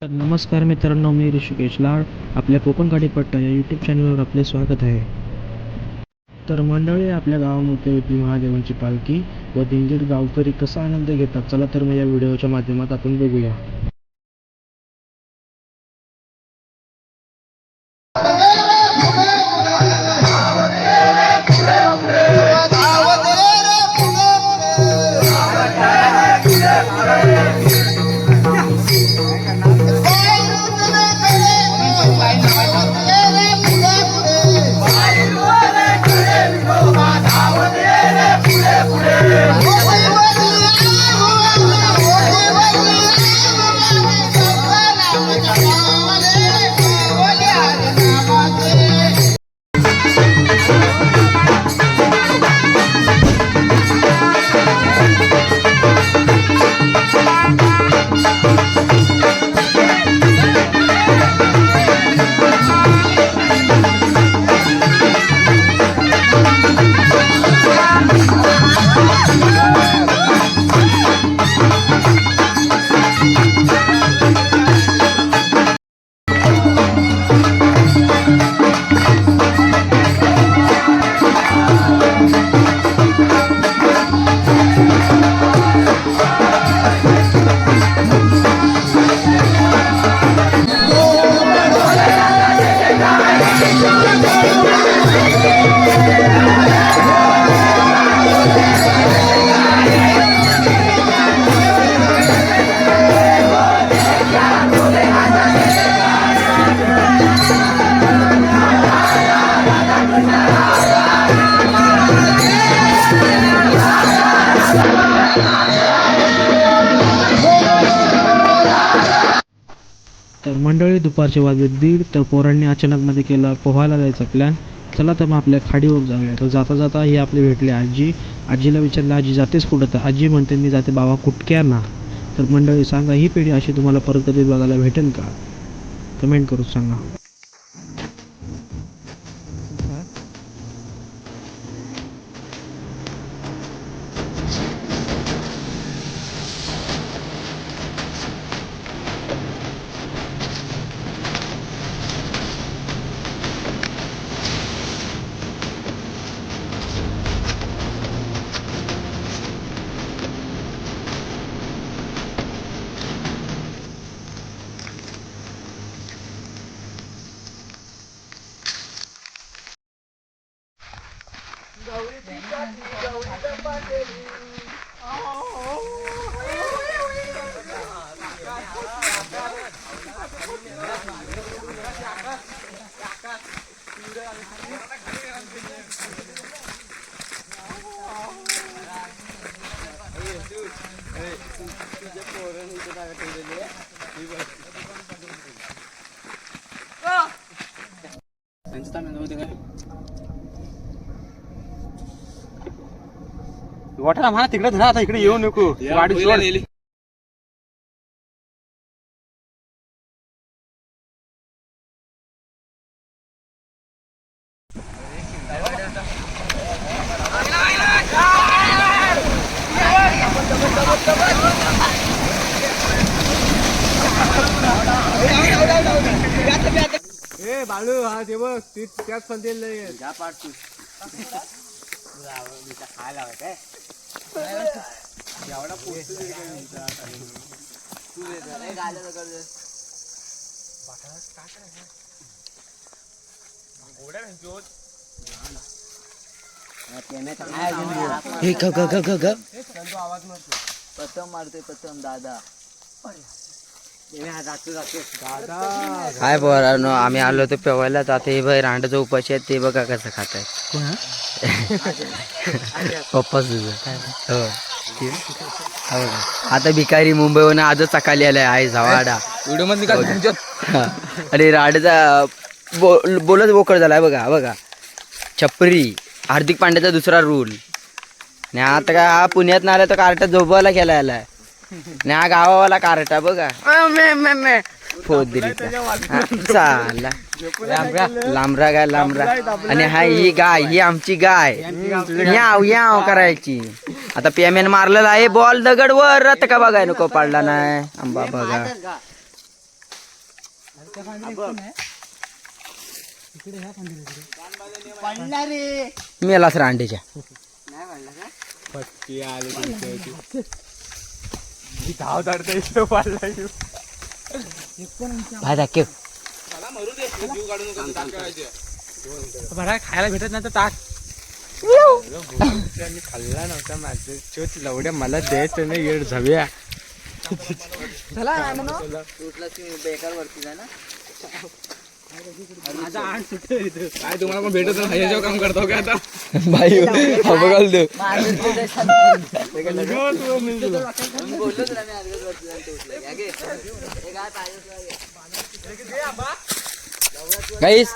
तर नमस्कार मित्रांनो, मी ऋषिकेश लाड. आपल्या कोकण गाडीपट्टा या यूट्यूब चॅनलवर आपले स्वागत आहे. तर मंडळी, आपल्या गावामध्ये होती महादेवांची पालखी व दिंडीत गावकरी कसा आनंद घेतात, चला तर मग या व्हिडिओच्या माध्यमात आपण बघूया. तर मंडळी, दुपारचे वाजले 1:30. तर पोरांनी अचानक मध्ये केला पोहायला जायचा प्लॅन. चला तर मग आपल्या खाडीवर जाऊया. तर जाता जाता ही आपली भेटली आजी. आजीला विचारलं, आजी जातेस कुठं? तर आजी म्हणते, मी जाते बाबा कुटक्या ना. तर मंडळी, सांगा, ही पिढी अशी तुम्हाला परत कधी बघायला भेटेल का? कमेंट करून सांगा. वाटायला म्हणा तिकडे धरा, आता इकडे येऊ नको. गाडी सोड. ए बाळू, हा ते बघ, त्यात फलतेल घ्या पाठ तू खायला काय एवढा पोस्ट आवाज मारतो. पतंग मारतोय पतंग दादा. काय पोरांनो, आम्ही आलो होतो पेवायला. आता हे बाई रांडाचं उपाशी आहेत, ते बघा कसं खात आहे. पप्पा तुझं हो. आता भिकारी मुंबईवरून आजच सकाळी आलाय आहे झवाडा व्हिडिओ मध्ये अरे रांडाचा बोलच बोकड झालाय. बघा बघा, छपरी हार्दिक पांड्याचा दुसरा रूल. आणि आता का हा पुण्यात आला तर कार्टा झोपायला खेळायला आलाय. आणि हा गावावाला कार्टा बघा फोत दिली चालला लांबरा गाय लांबरा. आणि हा ही गाय, ही आमची गाय याव याव करायची. आता पेमेंट मारलेला आहे. बॉल दगड वर रथ का बघाय नको पडला नाही. आंबा बघा मी आला सर अंडीच्या पत्ती आली धाव धाडता इथं पाडला भाई दाखव बरा खायला भेटत नाही तर टाक खाल्ला नव्हता माझं चोच लवड्या मला द्यायचं नाही येड झव्या बेकार वरती जा ना काय तुम्हाला पण भेटत नाही ह्याच्यावर काम करतो का आता भाई बघाल दे गाईस